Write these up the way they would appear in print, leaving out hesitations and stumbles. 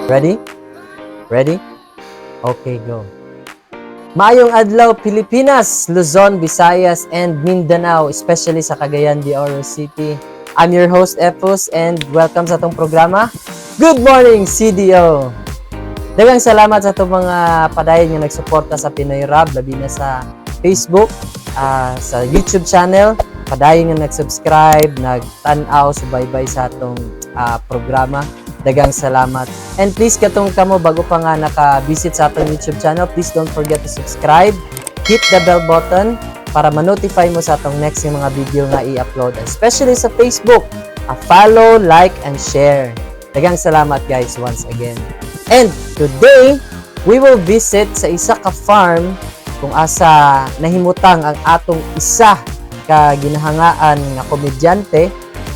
Ready? Ready? Okay, go. Maayong adlaw Pilipinas, Luzon, Visayas, and Mindanao, especially sa Cagayan de Oro City. I'm your host, Epos, and welcome sa itong programa. Good morning, CDO! Daghang salamat sa itong mga padayon nga nagsuporta sa Pinoy Rap, labi na sa Facebook, sa YouTube channel. Padayon nga nag-subscribe, nag-tanaw, subaybay sa itong programa. Daghang salamat. And please, katong kamo, bago pa nga naka-visit sa atong YouTube channel, please don't forget to subscribe, hit the bell button para ma-notify mo sa atong next yung mga video nga i-upload. Especially sa Facebook, follow, like, and share. Daghang salamat guys once again. And today, we will visit sa isa ka farm kung asa nahimutang ang atong isa ka ginahangaan nga komedyante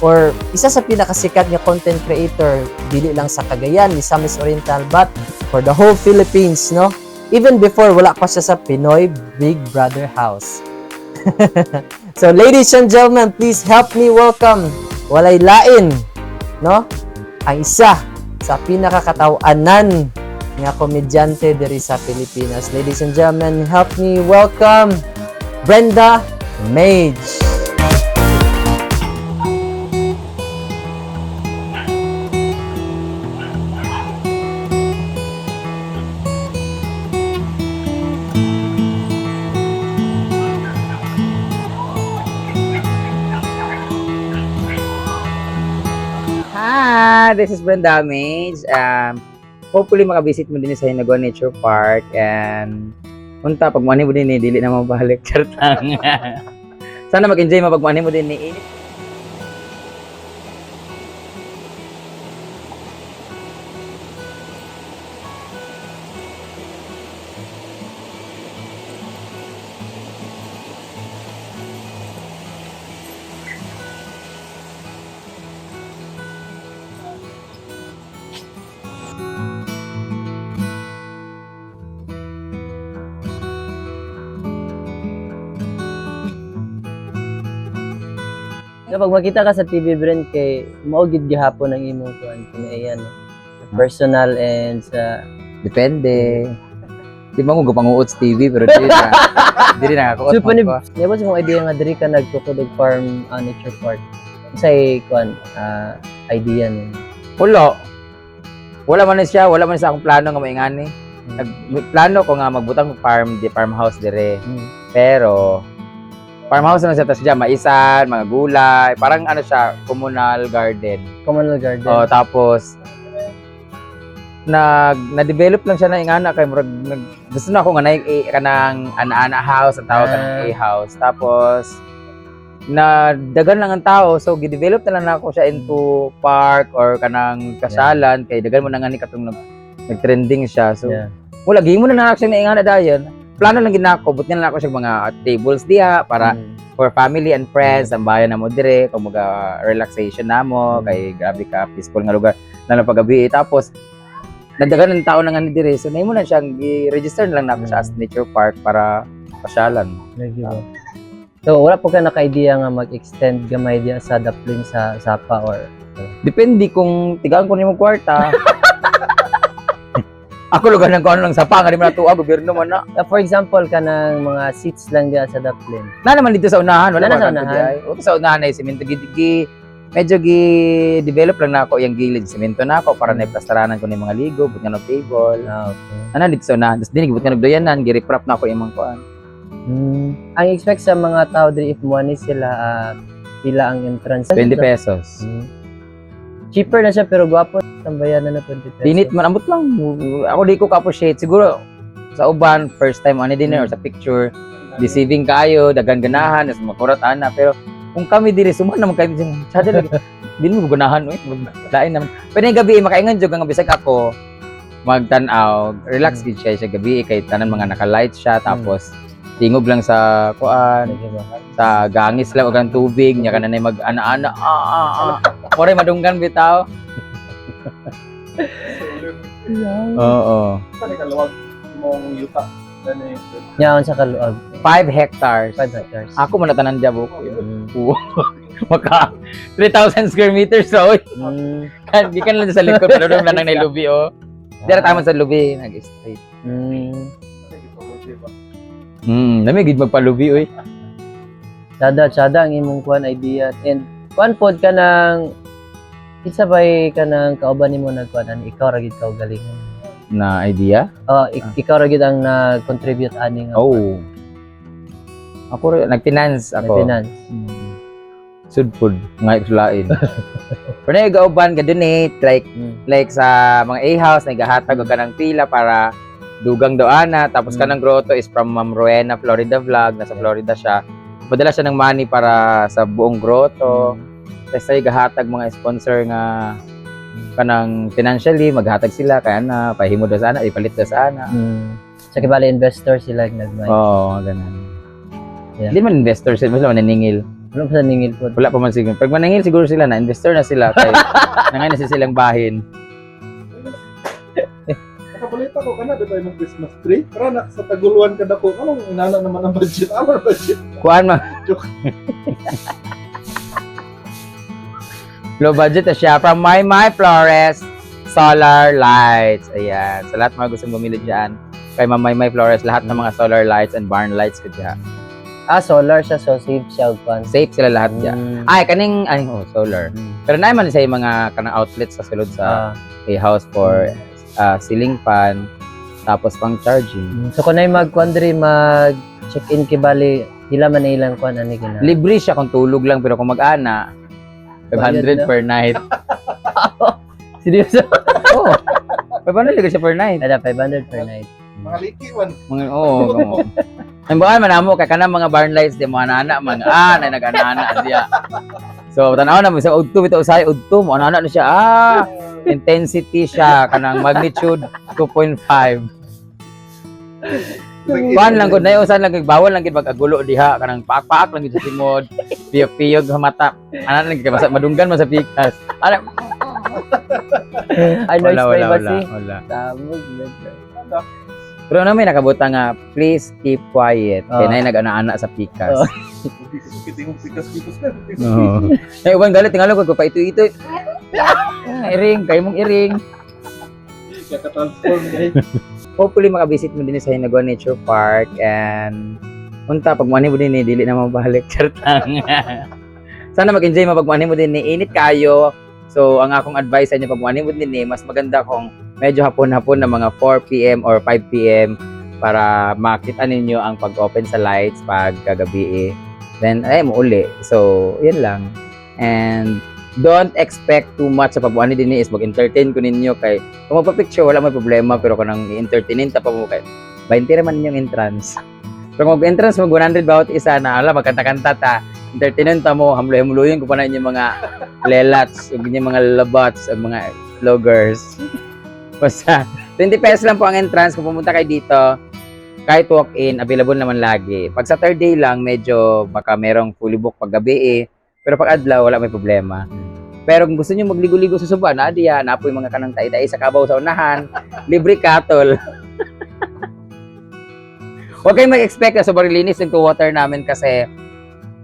or isa sa pinakasikat nga content creator dili lang sa Cagayan, Misamis Oriental, but for the whole Philippines, no? Even before wala pa siya sa Pinoy Big Brother house. So ladies and gentlemen, please help me welcome walay lain, no? Ang isa sa pinakakatawanan nga komedyante diri sa Pilipinas. Ladies and gentlemen, help me welcome Brenda Mage. Hi, this is Brenda Mage. Hopefully makabisit mo din sa Hinaguan Nature Park and unta pag mo din dili na mabalik chartang. Sana mag-enjoy mo pag mo din ni init. Kapag makita ka sa TV brand kay maugid gihapon ang imong kuan kini ayan. Personal and sa Depende. Di ba mo gapanguot sa TV pero dili na ako. so pani yabo sa mong idea nga diri ka nagtukod og farm nature park. Say kuan idea ni. Wala man siya, wala man sa akong plano nga maingani. Plano ko nga magbutang farmhouse dire. Pero farmhouse na siya, tapos dyan, maisan, mga gulay, parang ano siya, communal garden. Communal garden. O, tapos, na-develop lang siya na yung anak, kay gusto na ako nga na kanang ana-ana house, ang tawag kanang A-house. Tapos, dagan lang ang tao, so, gidevelop na lang ako siya into park or kanang kasyalan, kay dagan mo na nga ni katong nag-trending siya. So, wala, gihimo na lang siya na yung ana dayon. Plano lang ginako, buti na lang ako siya mga tables diha para for family and friends, ang bayan na mo dire, kung relaxation na mo, kay grabe ka, peaceful nga lugar, na paggabi. Tapos, nagdagan ng tao na nga ni dire, so na mo na siyang i-register na lang na ako siya as nature park para pasyalan. So, wala po ka naka-idea nga mag-extend gamay diya sa daplin sa Sapa or? Depende kung tigaan ko ni mo kwarta. Ako lugar ng ano lang Sapa, nga di mo natuwa, gobyerno man na. For example, kanang mga seats lang diya sa daplin. Na naman dito sa unahan, wala sa ba unahan? Ito sa unahan ay semento medyo develop lang na ako yung gilid semento na ako para naiplastaranan ko ng mga ligo, but nga no table. Okay. Ano dito sa unahan, tapos dinig but nga nagdoyanan, gi-reprap na ako yung mga kuan. Ang expect sa mga tao diri if money sila pila ang entrance? 20 pesos. Cheaper na siya pero gwapo tambayan na 20 pesos. Dinit man ambot lang. Ako di ko ka-appreciate siguro sa uban first time ano din or sa picture deceiving kayo, dagan ganahan, as makurat ana pero kung kami diri suman naman kayo sada dili mo ganahan oy lain naman. Pero gabi makaingan jud nga bisag ako magtan-aw, relax gid siya sa gabi kay tanan mga naka-light siya tapos tingog lang sa kuan sa gangis lang og ang tubig nya kananay mag ana-ana Moray madunggan bitaw. Oo. Saan kaluwag mong yuta? Yaon sa kaluag. 5 hectares. 5 hectares. Ako man tanan jabo ko. Maka 3,000 square meters so. Gikan lang sa likod pero lang nang nailubi oh. Dira taman sa lubi, nag-straight. Lamig gid magpalubi oy. Tsada ang imong kuan idea. And kuan pod ka ng isa bay ka ng kauban nimo nagkuan ani ikaw ra gid ka galingon. Na idea? Ikaw ra gid ang nag-contribute ani nga. Oh. Ako rin, nag-finance ako. Finance. Sudpod, nga islain. Pero nag-auban, ga-donate, like sa mga A-house, nagahatag ka ng pila para dugang doana. Tapos kanang grotto is from Ma'am Rowena, Florida Vlog. Nasa Florida siya. Padala siya ng money para sa buong grotto. Tapos ay gahatag mga sponsor nga kanang financially, maghatag sila. Kaya na, pahimo daw sana, ipalit daw sana. Sa kibali investor sila nagmay. Oo, ganun. Yeah. Hindi man investor sila, mas naningil. Wala pa sa ningil po. Wala pa man siguro. Pag maningil siguro sila na, investor na sila. Kaya nangayon na silang bahin. Nakabalita ko kana ba tayo ng Christmas tree? Para na sa taguluan ka dako. Anong inana naman ang budget? Our budget. Kuhaan ma. Low budget na siya. From My Flores Solar Lights. Ayan. Sa lahat mga gustong bumili dyan. Kay My Flores, lahat ng mga solar lights and barn lights ko dyan. Solar siya, so safe siya. Kuan. Safe sila lahat dyan. Ay, solar. Pero naman sa mga kanang outlets sa sulod sa house for ceiling fan, tapos pang charging. So kung ay mag-quandary, mag-check-in kibali, hila man na ilang kuan ani gina. Libre siya kung tulog lang, pero kung mag-ana, 500 per night. Seryoso? Oo. 500 libre siya per night. Ada 500 per night. Mga liki man. Oo. Ang bukan manamo kay kanang mga barn lights di mga nana mga na nag-anana diya. So tanaw na mo sa udto bitaw usay udto mo ana na siya. Intensity siya kanang magnitude 2.5. Kuan lang gud na usan lang bawal lang gid pag-agulo diha kanang paak-paak lang gid sa timod. Piyog-piyog sa mata. Ana lang gid madunggan man sa pikas. Ana Ay, noise privacy. Wala. Tamog. Pero namin nakabuta nga, please keep quiet. Kaya na nag-ana-ana sa pikas. Pikas-pikas ka. Ay, uban galit, tingalo ko pa ito. Iring, kayo mong iring. Kaka-transform eh. Hopefully makabisit mo din sa Hinaguan Nature Park and unta pag mo din dili na mabalik chartang. Sana mag-enjoy mo pag mo din init kayo. So ang akong advice sa inyo pag mo din mas maganda kung medyo hapon-hapon na mga 4 PM or 5 PM para makita ninyo ang pag-open sa lights pag kagabi. Then ay mo uli. So yun lang. And don't expect too much sa pagbuani din is mag-entertain ko ninyo kay kung magpa-picture wala may problema pero kung nang i-entertainin ta pa mo kay 20 naman yung entrance. Pero kung mag-entrance mo 100 bawat isa na ala magkanta-kanta ta entertainin ta mo hamloy-hamloyin ko pa na inyong mga lelats ug inyong mga lalabots ug mga vloggers. Basta 20 pesos lang po ang entrance kung pumunta kayo dito. Kahit walk-in, available naman lagi. Pag sa third day lang, medyo baka merong fully book pag gabi Pero pag adlaw, wala may problema. Pero kung gusto niyo magligo-ligo sa Suba, naadiya, napoy mga kanang tay-tay sa kabaw sa unahan, libre katol. Huwag kayong mag-expect na sobrang linis yung water namin kasi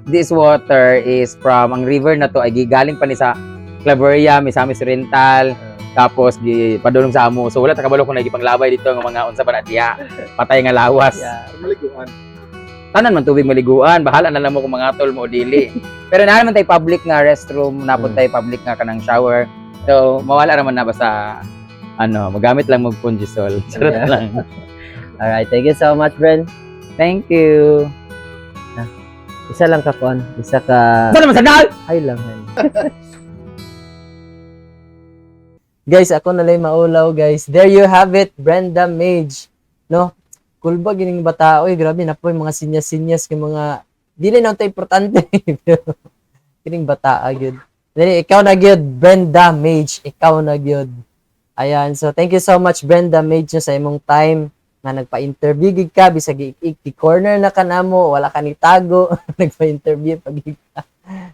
this water is from, ang river na to ay galing pa ni sa Claveria, Misamis Oriental, tapos padulong sa amo. So wala ta kabalo kung nagipanglabay dito ng mga unsa ba na diya. Patay nga lawas. Maliguan. Tanan man tubig maliguan, bahala na lang mo kung mga tol mo o dili. Pero na naman tay public nga restroom, napon tay public nga kanang shower. So mawala naman na basta magamit lang mag Pungisol. Sarap lang. Alright, thank you so much, Bren. Thank you. Isa lang ka, Kon. Isa ka... Saan naman sandal? Ay lang. Guys, ako na lang maulaw, guys. There you have it, Brenda Mage. No? Cool ba gining bata? Oy, grabe na po yung mga sinyas-sinyas, yung mga... Dili na ito importante. Gining bata, agad. Ikaw na gyud, Brenda Mage. Ikaw na gyud. Ayan, so thank you so much, Brenda Mage, sa imong time na nagpa-interview gid ka bisag i-corner na kanamo, wala ka ni tago, nagpa-interview pag ka.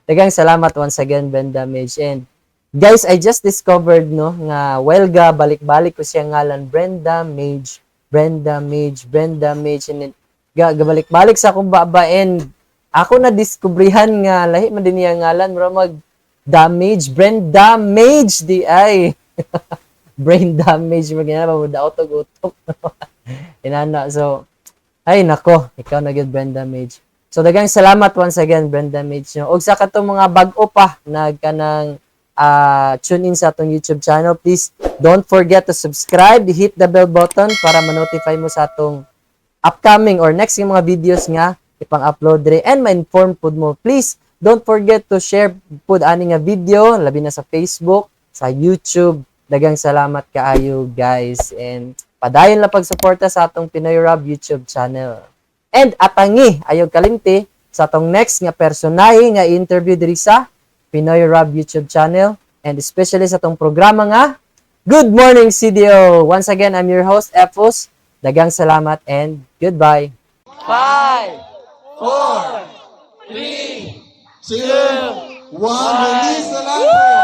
Daghang salamat once again, Brenda Mage. And guys, I just discovered nga welga balik-balik ko siya ngalan Brenda Mage and then gabalik-balik sa akong baba and ako na diskubrihan nga lahi man din niya ngalan mura mag damage Brenda Mage di ay. brain damage mo ganyan ba mo daotog-utok. Inana. So ay nako, ikaw na gyud brain damage. So daghang salamat once again brain damage nyo. Og sa katong mga bag-o pa nagkanang tune in sa atong YouTube channel, please don't forget to subscribe, hit the bell button para ma-notify mo sa atong upcoming or next yung mga videos nga ipang-upload re and ma-inform pud mo. Please don't forget to share pud ani nga video labi na sa Facebook, sa YouTube. Daghang salamat kaayo guys and padayon lang pagsuporta sa atong Pinoy Rob YouTube channel. And atangi ayog kalimti sa atong next nga personahe nga interview diri sa Pinoy Rob YouTube channel and especially sa atong programa nga Good Morning CDO. Once again, I'm your host Epos. Daghang salamat and goodbye. 5, 4, 3, 2, 1, release the lighter!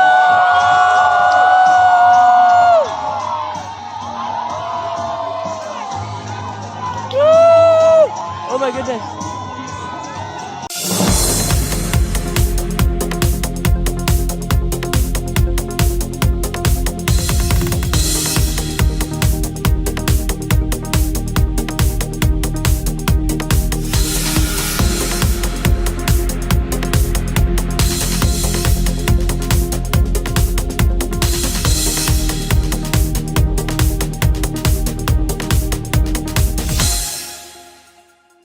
oh my goodness.